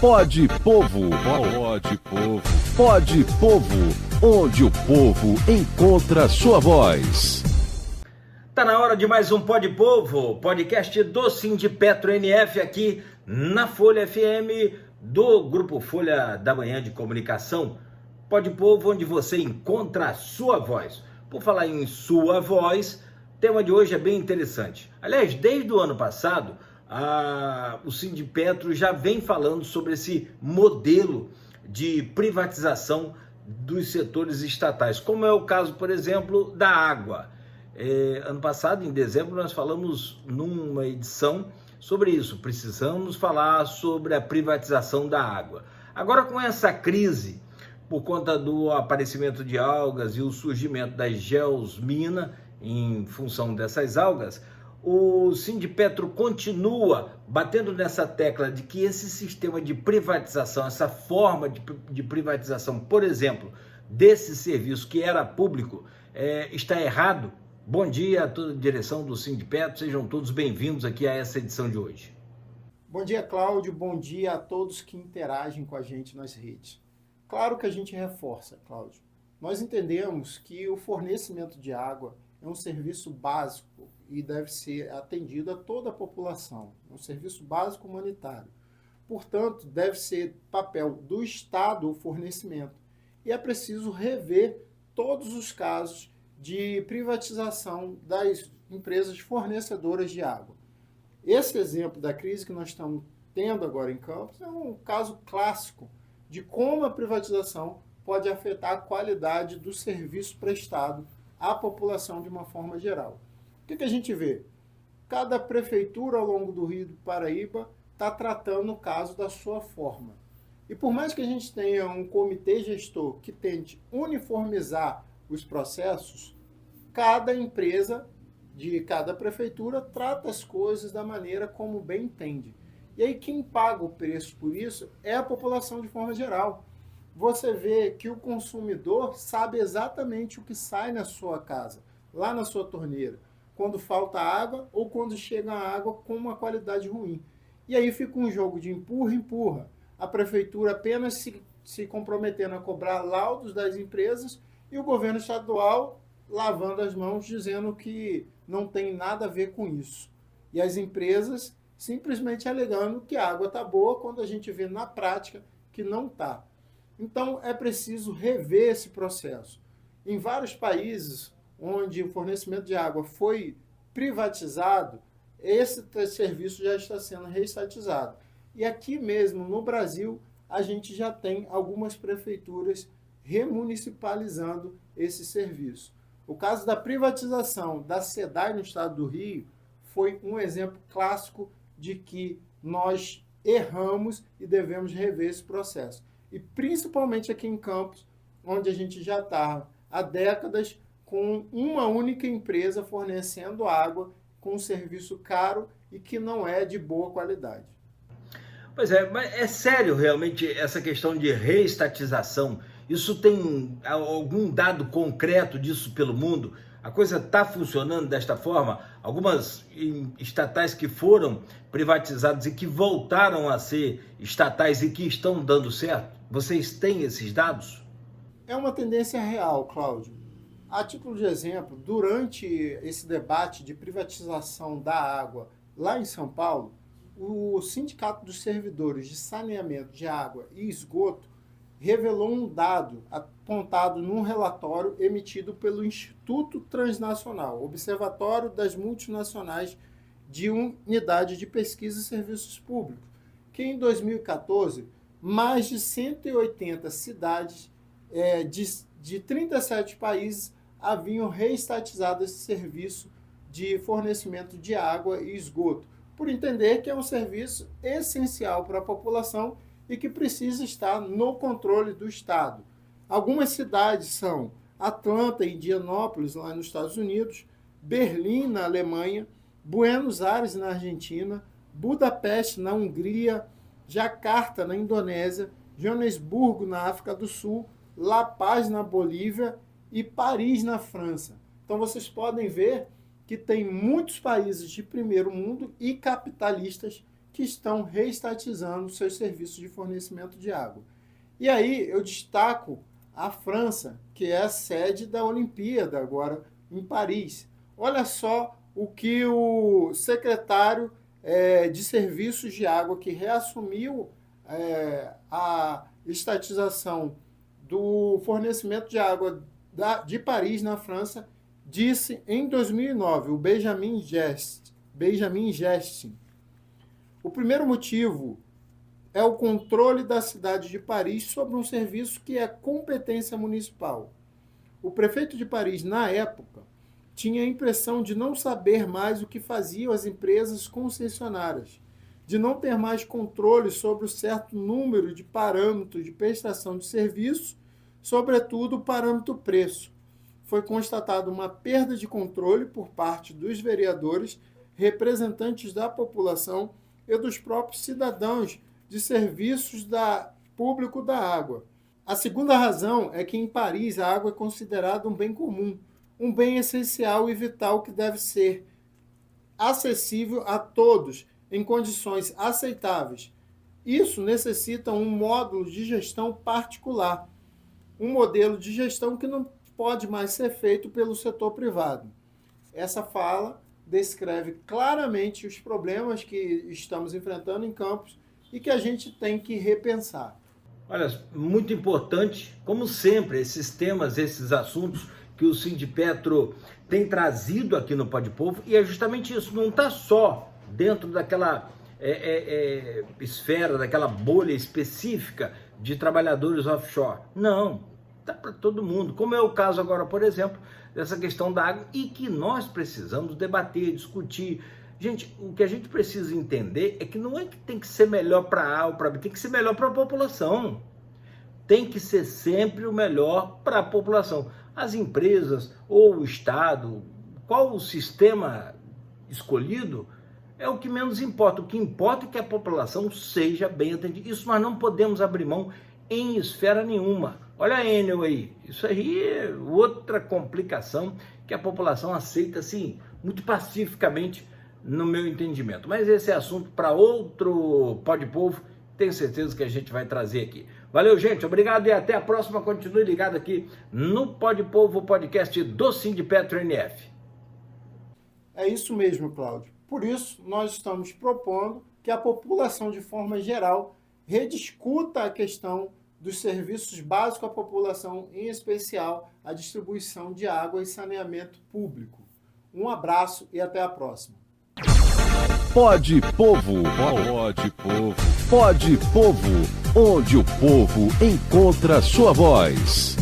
Pode Povo. Pode Povo. Pode Povo, onde o povo encontra sua voz. Tá na hora de mais um Pode Povo, podcast do Sindipetro NF aqui na Folha FM do Grupo Folha da Manhã de Comunicação. Pode Povo, onde você encontra a sua voz. Por falar em sua voz, o tema de hoje é bem interessante. Aliás, desde o ano passado, o Sindipetro já vem falando sobre esse modelo de privatização dos setores estatais, como é o caso, por exemplo, da água. Ano passado, em dezembro, nós falamos numa edição sobre isso. Precisamos falar sobre a privatização da água. Agora, com essa crise, por conta do aparecimento de algas e o surgimento das geosminas em função dessas algas, o Sindipetro continua batendo nessa tecla de que esse sistema de privatização, essa forma de privatização, por exemplo, desse serviço que era público, está errado. Bom dia a toda a direção do Sindipetro, sejam todos bem-vindos aqui a essa edição de hoje. Bom dia, Cláudio, bom dia a todos que interagem com a gente nas redes. Claro que a gente reforça, Cláudio. Nós entendemos que o fornecimento de água é um serviço básico e deve ser atendido a toda a população. É um serviço básico humanitário. Portanto, deve ser papel do Estado o fornecimento. E é preciso rever todos os casos de privatização das empresas fornecedoras de água. Esse exemplo da crise que nós estamos tendo agora em Campos é um caso clássico de como a privatização pode afetar a qualidade do serviço prestado à população de uma forma geral. O que a gente vê? Cada prefeitura ao longo do Rio do Paraíba está tratando o caso da sua forma. E por mais que a gente tenha um comitê gestor que tente uniformizar os processos, cada empresa de cada prefeitura trata as coisas da maneira como bem entende. E aí quem paga o preço por isso é a população de forma geral. Você vê que o consumidor sabe exatamente o que sai na sua casa, lá na sua torneira, quando falta água ou quando chega a água com uma qualidade ruim. E aí fica um jogo de empurra. A prefeitura apenas se comprometendo a cobrar laudos das empresas e o governo estadual lavando as mãos, dizendo que não tem nada a ver com isso. E as empresas simplesmente alegando que a água está boa, quando a gente vê na prática que não está. Então, é preciso rever esse processo. Em vários países onde o fornecimento de água foi privatizado, esse serviço já está sendo reestatizado. E aqui mesmo, no Brasil, a gente já tem algumas prefeituras remunicipalizando esse serviço. O caso da privatização da SEDAI no estado do Rio foi um exemplo clássico de que nós erramos e devemos rever esse processo. E principalmente aqui em Campos, onde a gente já está há décadas com uma única empresa fornecendo água com um serviço caro e que não é de boa qualidade. Pois é, mas é sério realmente essa questão de reestatização? Isso tem algum dado concreto disso pelo mundo? A coisa está funcionando desta forma? Algumas estatais que foram privatizadas e que voltaram a ser estatais e que estão dando certo? Vocês têm esses dados? É uma tendência real, Cláudio. A título de exemplo, durante esse debate de privatização da água lá em São Paulo, o Sindicato dos Servidores de Saneamento de Água e Esgoto revelou um dado apontado num relatório emitido pelo Instituto Transnacional, Observatório das Multinacionais de Unidade de Pesquisa e Serviços Públicos, que em 2014, mais de 180 cidades de 37 países haviam reestatizado esse serviço de fornecimento de água e esgoto, por entender que é um serviço essencial para a população e que precisa estar no controle do Estado. Algumas cidades são Atlanta e Indianópolis, lá nos Estados Unidos, Berlim, na Alemanha, Buenos Aires, na Argentina, Budapeste, na Hungria, Jacarta, na Indonésia, Joanesburgo, na África do Sul, La Paz, na Bolívia e Paris, na França. Então vocês podem ver que tem muitos países de primeiro mundo e capitalistas que estão reestatizando seus serviços de fornecimento de água. E aí eu destaco a França, que é a sede da Olimpíada agora em Paris. Olha só o que o secretário de Serviços de Água, que reassumiu a estatização do fornecimento de água de Paris, na França, disse em 2009, o Benjamin Gestin. O primeiro motivo é o controle da cidade de Paris sobre um serviço que é competência municipal. O prefeito de Paris, na época, tinha a impressão de não saber mais o que faziam as empresas concessionárias, de não ter mais controle sobre o certo número de parâmetros de prestação de serviço, sobretudo o parâmetro preço. Foi constatada uma perda de controle por parte dos vereadores, representantes da população e dos próprios cidadãos de serviços público da água. A segunda razão é que em Paris a água é considerada um bem comum, um bem essencial e vital que deve ser acessível a todos em condições aceitáveis. Isso necessita um módulo de gestão particular, um modelo de gestão que não pode mais ser feito pelo setor privado. Essa fala descreve claramente os problemas que estamos enfrentando em Campos e que a gente tem que repensar. Olha, muito importante, como sempre, esses temas, esses assuntos que o Sindipetro tem trazido aqui no Pode Povo, e é justamente isso, não está só dentro daquela esfera, daquela bolha específica de trabalhadores offshore. Não, está para todo mundo, como é o caso agora, por exemplo, dessa questão da água, e que nós precisamos debater, discutir. Gente, o que a gente precisa entender é que não é que tem que ser melhor para A ou para B, tem que ser melhor para a população. Tem que ser sempre o melhor para a população. As empresas ou o Estado, qual o sistema escolhido, é o que menos importa. O que importa é que a população seja bem atendida. Isso nós não podemos abrir mão em esfera nenhuma. Olha a Enel aí. Isso aí é outra complicação que a população aceita, assim, muito pacificamente, no meu entendimento. Mas esse é assunto para outro Pode Povo, tenho certeza que a gente vai trazer aqui. Valeu, gente, obrigado e até a próxima. Continue ligado aqui no Pode Povo, podcast do Sindipetro NF. É isso mesmo, Cláudio. Por isso, nós estamos propondo que a população, de forma geral, rediscuta a questão dos serviços básicos à população, em especial a distribuição de água e saneamento público. Um abraço e até a próxima. Pode Povo, Pode Povo, Pode Povo, onde o povo encontra sua voz.